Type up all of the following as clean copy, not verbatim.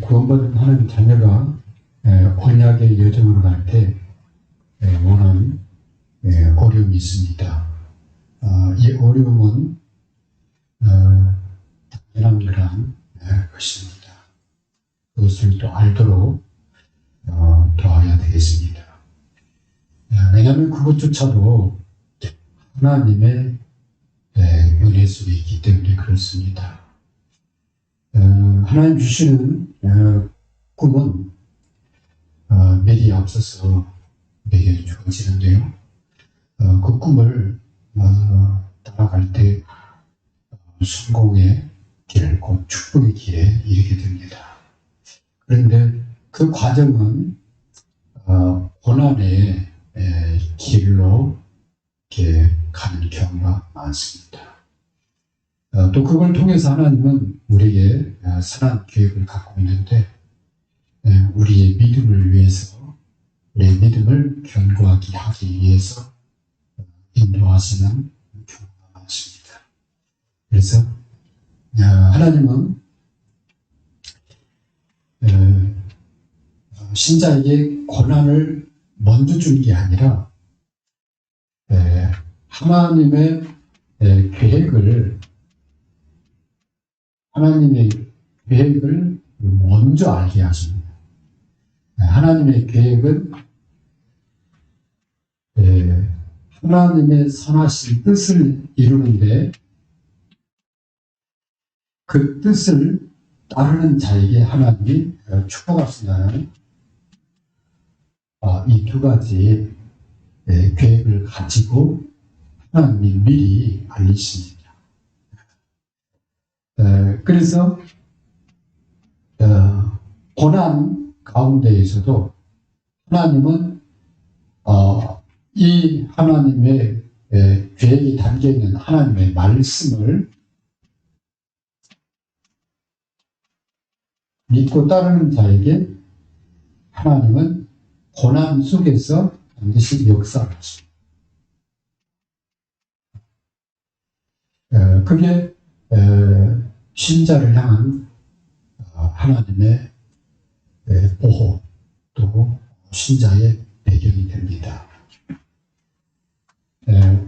구원받은 하나님 자녀가 언약의 여정으로 갈 때 오는 어려움이 있습니다. 이 어려움은 당연한 거란 것입니다. 그것을 또 알도록 도와야 되겠습니다. 왜냐하면 그것조차도 하나님의 은혜 속에 있기 때문에 그렇습니다. 하나님 주시는 꿈은 미리 앞서서 내게 주어지는데요. 그 꿈을 따라갈 때 성공의 길, 곧 축복의 길에 이르게 됩니다. 그런데 그 과정은 고난의 길로 이렇게 가는 경우가 많습니다. 또 그걸 통해서 하나님은 우리에게 선한 계획을 갖고 있는데 우리의 믿음을 위해서, 우리의 믿음을 견고하게 하기 위해서 인도하시는 경우가 많습니다. 그래서 하나님은 신자에게 고난을 먼저 주는 게 아니라 하나님의 계획을 먼저 알게 하십니다. 하나님의 계획은 하나님의 선하신 뜻을 이루는데 그 뜻을 따르는 자에게 하나님이 축복하신다는 이 두 가지 계획을 가지고 하나님이 미리 알리십니다. 그래서 고난 가운데에서도 하나님은 이 하나님의 계획이 담겨있는 하나님의 말씀을 믿고 따르는 자에게 하나님은 고난 속에서 반드시 역사하십니다. 그게 신자를 향한 하나님의 보호, 또 신자의 배경이 됩니다.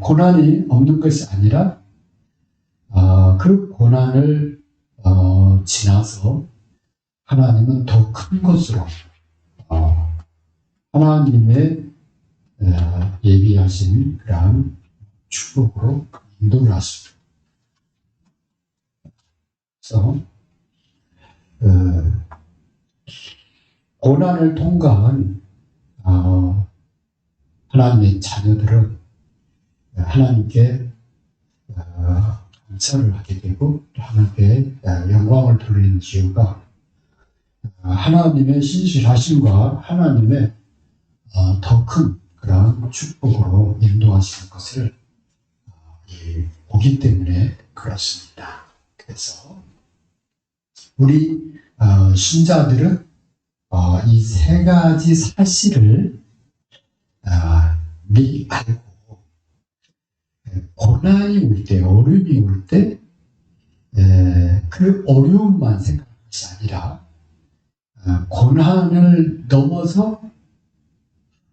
고난이 없는 것이 아니라 그 고난을 지나서 하나님은 더 큰 것으로 하나님의 예비하신 그러한 축복으로 인도를 하십니다. 그래서 고난을 통과한 하나님의 자녀들은 하나님께 감사를 하게 되고 또 하나님께 영광을 돌리는 이유가 하나님의 신실하심과 하나님의 더 큰 그런 축복으로 인도하시는 것을 보기 때문에 그렇습니다. 그래서 우리 신자들은 이 세 가지 사실을 미리 알고 고난이 올 때, 어려움이 올 때 그 어려움만 생각하는 것이 아니라 고난을 넘어서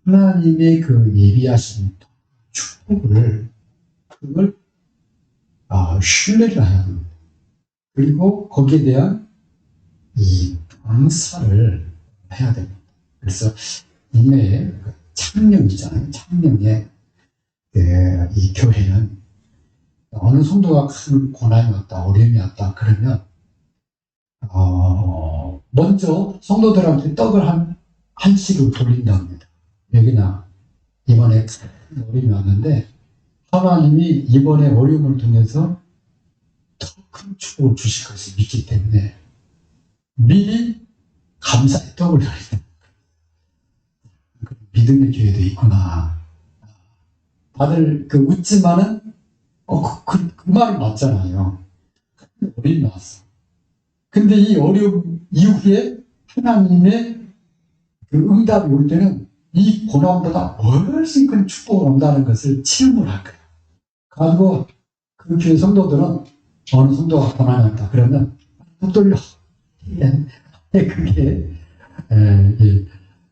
하나님의 그 예비하신 축복을 그걸 신뢰를 해야 합니다. 그리고 거기에 대한 이 감사를 해야 됩니다. 그래서 이내 창령이잖아요. 창령의 이 교회는 어느 성도가 큰 고난이 왔다, 어려움이 왔다 그러면 먼저 성도들한테 떡을 한 식을 돌린답니다. 여기나 이번에 큰 어려움이 왔는데 하나님이 이번에 어려움을 통해서 더 큰 축복을 주실 것을 믿기 때문에 미리 감사의 떡을 드립니다. 믿음의 교회도 있구나. 다들 웃지만은 그 말이 맞잖아요. 어려움이 나왔어. 근데 이 어려움 이후에 하나님의 그 응답이 올 때는 이 고난보다 훨씬 큰 축복이 온다는 것을 체험을 할 거예요. 그리고 그 교회 성도들은 어느 성도가 고난이 왔다 그러면 못 돌려. 그게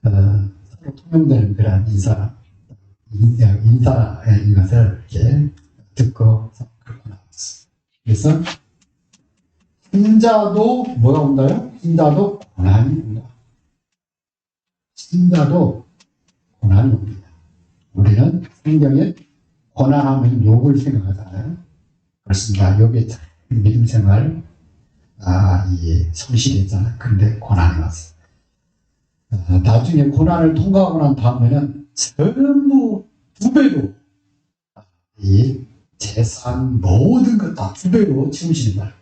서로 통용되는 그런 인사인 것을 이렇게 듣고 그렇게 나왔어. 그래서 신자도 뭐가 온다요? 신자도 고난이 온다. 신자도 고난이 옵니다. 우리는 성경에 고난하면 욕을 생각하잖아요. 그렇습니다. 욕의 믿음 생활 성실했잖아요. 근데 고난이 왔어요. 나중에 고난을 통과하고 난 다음에는 전부 2배로 이 재산 모든 것 다 2배로 채우시는 거예요.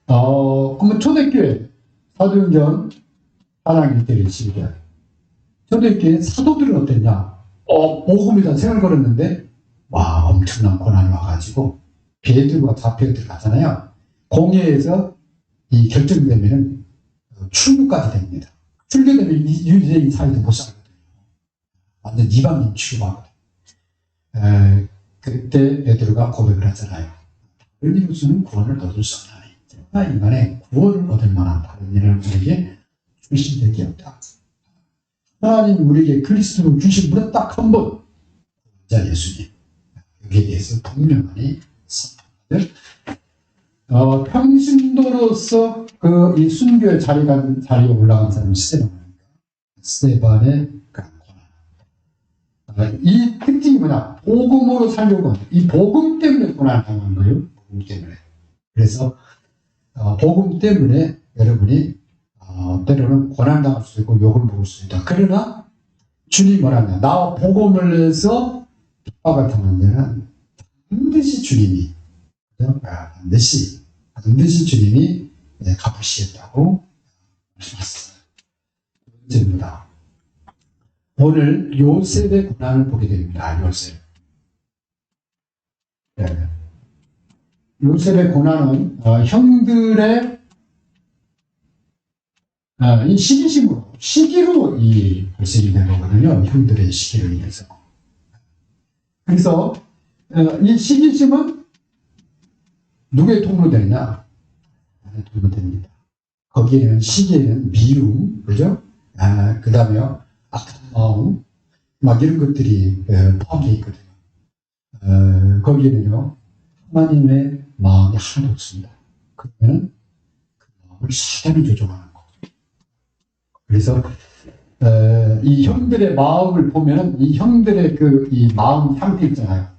그러면 초대교회 사도행전 4장 1절에 12절 초대교회 사도들은 어땠냐? 복음에 대한 생을 걸었는데 와 엄청난 고난이 와가지고 베드로가 잡혀 들어가잖아요. 공회에서 이 결정되면은 출교까지 됩니다. 출교되면 유대인 사이도 못 살거든요. 완전 이방인 취급하거든요. 그때 베드로가 고백을 하잖아요. 다른 이로서는 구원을 얻을 수 없나니 제가 인간의 구원을 얻을 만한 다른 일을 우리에게 주신 적이 없다. 하나님 우리에게 그리스도를 주신 분은 딱 한 번, 자 예수님. 여기에 대해서 분명히 선포하들. 평신도로서 이 순교의 자리에 올라간 사람이 스테반의 그런 고난. 이 특징이 뭐냐? 복음으로 살려고 하는, 이 복음 때문에 고난을 당한 거예요. 복음 때문에. 그래서 복음 때문에 여러분이 때로는 고난당할 수도 있고 욕을 먹을 수도 있다. 그러나 주님이 뭐라냐? 나와 복음을 내서 핍박을 당한 자는 반드시 주님이 반드시 주님이 갚으시겠다고 말씀하셨어요. 번째입니다. 오늘 요셉의 고난을 보게 됩니다. 요셉의 고난은 형들의 이 시기로 발생이 된 거거든요. 형들의 시기로 인해서. 그래서 이 시기심은 누구의 통로 되느냐? 하나님의 통로 됩니다. 거기에는 시기에는 미움, 그죠? 그 다음에 악한 마음, 막 이런 것들이 포함되어 있거든요. 거기에는요, 하나님의 마음이 하나도 없습니다. 그러면 그 마음을 사단이 조종하는 거죠. 그래서 이 형들의 마음을 보면은 이 형들의 이 마음 상태 있잖아요.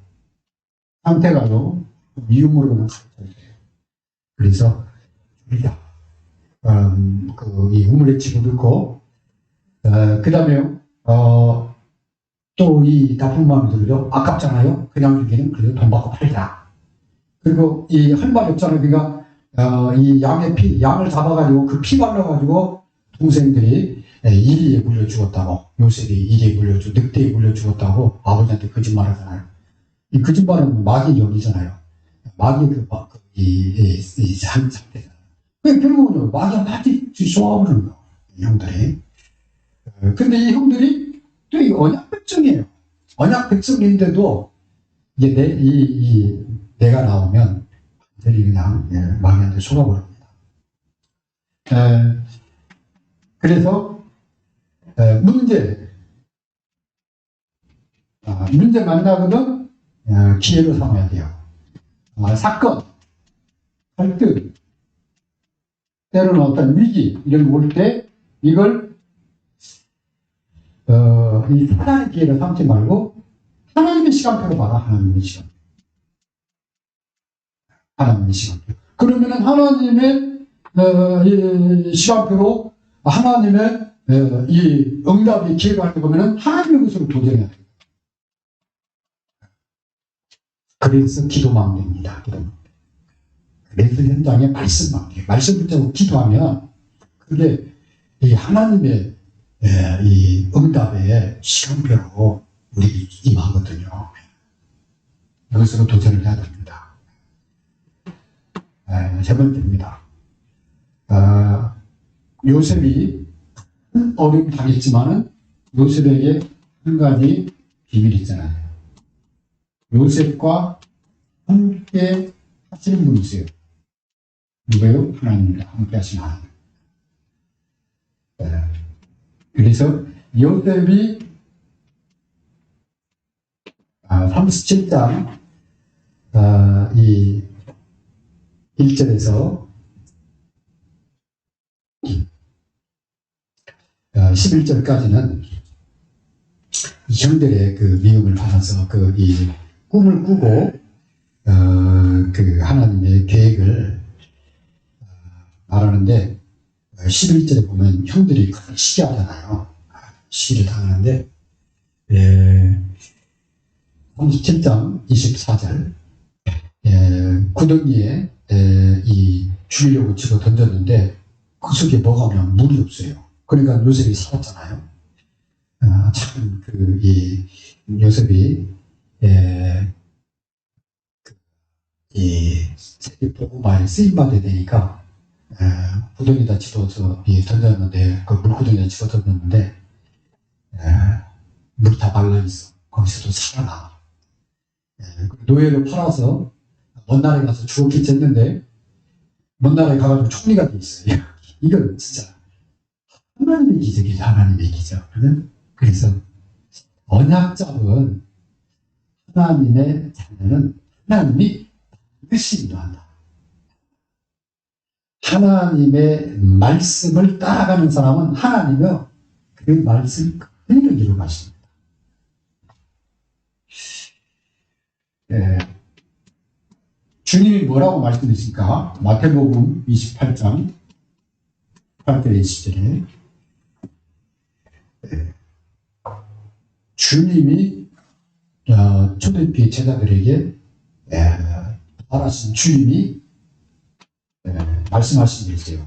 상태가요, 미움으로는 가르쳐야 돼요. 그래서 우리가 이 우물에 집어넣고 그 다음에 또 이 나쁜 마음이 들죠. 아깝잖아요. 그냥 주기는 그래도 돈 받고 팔자. 그리고 이 할 말이 없잖아요. 그러니까 이 양을 잡아가지고 그 피 발라가지고 동생들이 이리에 물려 죽었다고, 요셉이 이리에 늑대에 물려 죽었다고 아버지한테 거짓말하잖아요. 이 거짓말은 마귀의 영이잖아요. 마귀의 이 상태잖아요. 결국은 마귀한테 쏘아버리는 거예요. 형들이. 근데 이 형들이 또 이 언약 백성이에요. 언약 백성인데도 이제 내가 나오면 완전히 그냥 마귀한테 속아버립니다. 그래서 문제 만나거든 기회로 삼아야 돼요. 사건, 갈등, 때로는 어떤 위기 이런 거 올 때 이걸 이 사단의 기회를 삼지 말고 하나님의 시간표로 봐라. 하나님의 시간표. 그러면은 하나님의 이 시간표로 하나님의 이 응답이 기회가 할 때 보면은 하나님의 것으로 도전해야 돼요. 그래서 기도만 됩니다. 그래서 현장에 말씀만 돼요. 말씀 붙잡고 기도하면 그게 이 하나님의 이 응답의 시간표로 우리 임하거든요. 여기서 도전을 해야 됩니다. 세 번째입니다. 요셉이 어려움 당했지만은 요셉에게 한 가지 비밀이 있잖아요. 요셉과 함께 하시는 분이 있어요. 누구요? 하나님과 함께 하신 하나님. 그래서 요셉이 37장 이 1절에서 11절까지는 형들의 그 미움을 받아서 이 꿈을 꾸고 그 하나님의 계획을 말하는데 11절에 보면 형들이 크게 시기하잖아요. 시기를 당하는데 37장 24절 구덩이에 이 주려고 집어 던졌는데 그 속에 뭐가 오면 물이 없어요. 그러니까 요셉이 살았잖아요. 참 이 요셉이 이 세계 복음화에 쓰임받아야 되니까 구덩이에다 집어서 던졌는데 그 물구덩이에다 집어 던졌는데 물이 다 말라있어. 거기서도 살아나. 노예를 팔아서 먼 나라에 가서 죽었겠지 했는데 먼 나라에 가가지고 총리가 돼 있어요. 이건 진짜 하나님의 기적이죠. 하나님의 기적. 그래서 언약 잡은 하나님의 자녀는 하나님이 반드시 인도한다. 하나님의 말씀을 따라가는 사람은 하나님의 그 말씀 그대로 이루어가십니다. 주님이 뭐라고 말씀하십니까? 마태복음 28장 8절 20절에 주님이 초대교회 제자들에게 부활하신 주님이 말씀하신 게 있어요.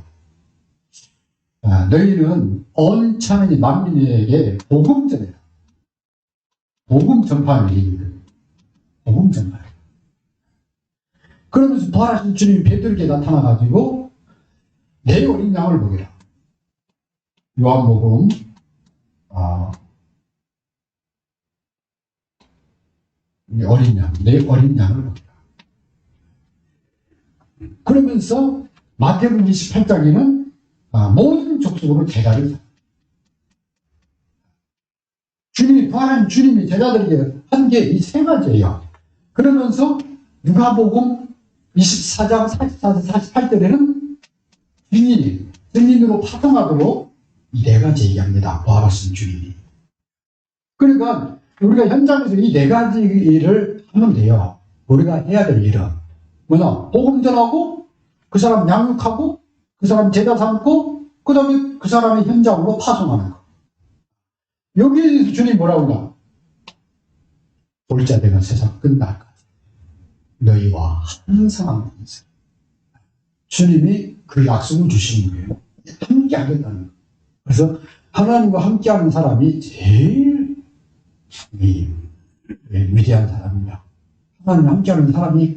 너희는 온 천하의 만민에게 복음 전해라. 복음 전파하는 일입니다. 복음 전파. 그러면서 부활하신 주님이 베드로에게 나타나가지고 내 어린 양을 먹이라. 요한복음 어린 양, 내 어린 양을 먹이라. 그러면서 마태복음 28장에는 모든 족속으로 제자를 주님이 부활한 주님이 제자들에게 한 게 이 세 가지예요. 그러면서 누가복음 24장 44절 48절에는 증인으로 파송하도록 이 네 가지 얘기합니다. 부활하신 주님이. 그러니까 우리가 현장에서 이 네 가지 일을 하면 돼요. 우리가 해야 될 일은 뭐냐? 복음 전하고 그 사람 양육하고 그 사람 제자 삼고 그 다음에 그 사람의 현장으로 파송하는 거. 여기에서 주님이 뭐라고 하냐? 볼자 내가 세상 끝날까지 너희와 항상 함께하세요. 주님이 그 약속을 주시는 거예요. 함께 하겠다는 거예요. 그래서 하나님과 함께하는 사람이 제일 위대한 사람이야. 하나님과 함께하는 사람이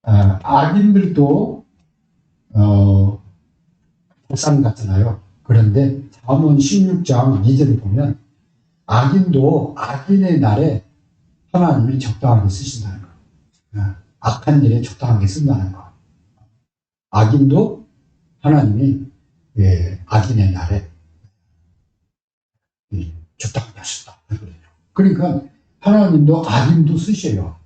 악인들도 보쌈 같잖아요. 그런데 잠언 16장 2절을 보면 악인도 악인의 날에 하나님이 적당하게 쓰신다는 거예요. 악한 일에 적당하게 쓴다는 거. 악인도 하나님이 악인의 날에 적당하게 하신다. 그러니까 하나님도 악인도 쓰셔요.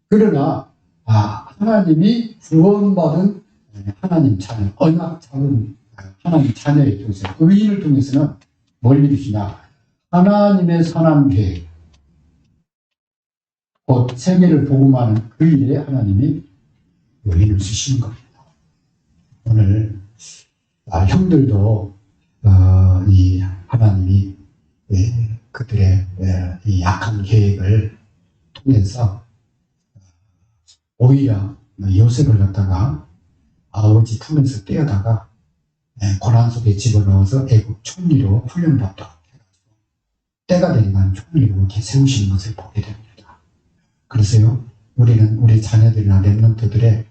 그러나 하나님이 구원받은 하나님 자녀, 언약 잡은 하나님 자녀에 통해서 의인을 통해서는 뭘 일으키냐? 하나님의 선한 계획, 곧 세계를 복음하는 그 일에 하나님이 의인을 쓰시는 겁니다. 오늘 형들도 이 하나님이 그들의 이 약한 계획을 통해서 오히려 요셉을 갖다가 아버지 품에서 떼어다가 고난 속에 집어넣어서 애국 총리로 훈련받도록 해가지고 때가 되면 총리로 이렇게 세우시는 것을 보게 됩니다. 그래서요, 우리는 우리 자녀들이나 렘넌트들의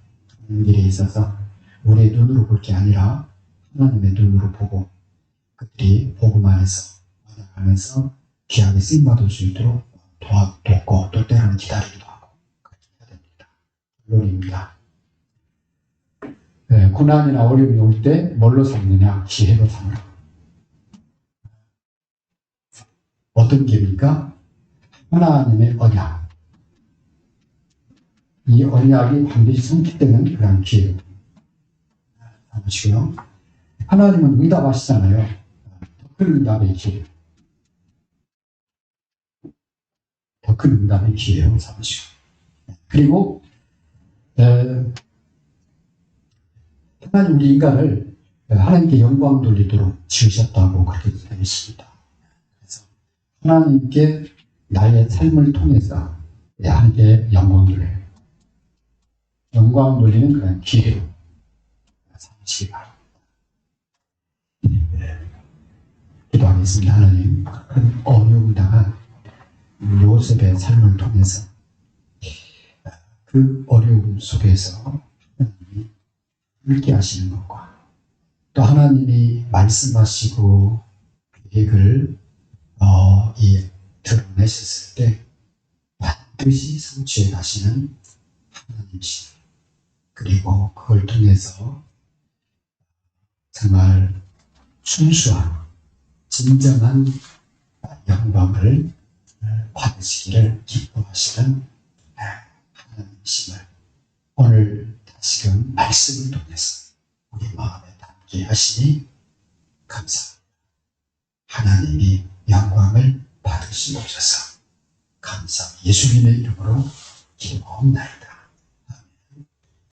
일에 있어서 우리의 눈으로 볼 게 아니라 하나님의 눈으로 보고 그들이 복음 안에서 언약 안에서 귀하게 쓰임받을 수 있도록 도와줬고 또 때로는 기다리기도 하고 그렇게 해야 됩니다. 결론입니다. 고난이나 어려움이 올 때 뭘로 삼느냐? 기회로 삼으라. 어떤 기회입니까? 하나님의 언약. 이 언약이 반드시 성취되는 그런 기회로 삼으시고요. 하나님은 응답하시잖아요. 더 큰 응답의 기회. 더 큰 응답의 기회로 삼으시고. 그리고 하나님 우리 인간을 하나님께 영광 돌리도록 지으셨다고 그렇게 되어 있습니다. 그래서 하나님께 나의 삶을 통해서 하나님께 영광 돌리는 그런 기회로 삼으시기 바랍니다. 기도하겠습니다. 하나님, 어려움 당한 요셉의 삶을 통해서 그 어려움 속에서 하나님이 함께 하시는 것과 또 하나님이 말씀하시고 계획을 드러내셨을 때 반드시 성취해 가시는 하나님이시다. 그리고 그걸 통해서 정말 순수한 진정한 영광을 받으시기를 기뻐하시는 하나님이심을 오늘 다시금 말씀을 통해서 우리 마음에 담게 하시니 감사합니다. 하나님이 영광을 받으시옵소서. 감사합니다. 예수님의 이름으로 기도하옵나이다.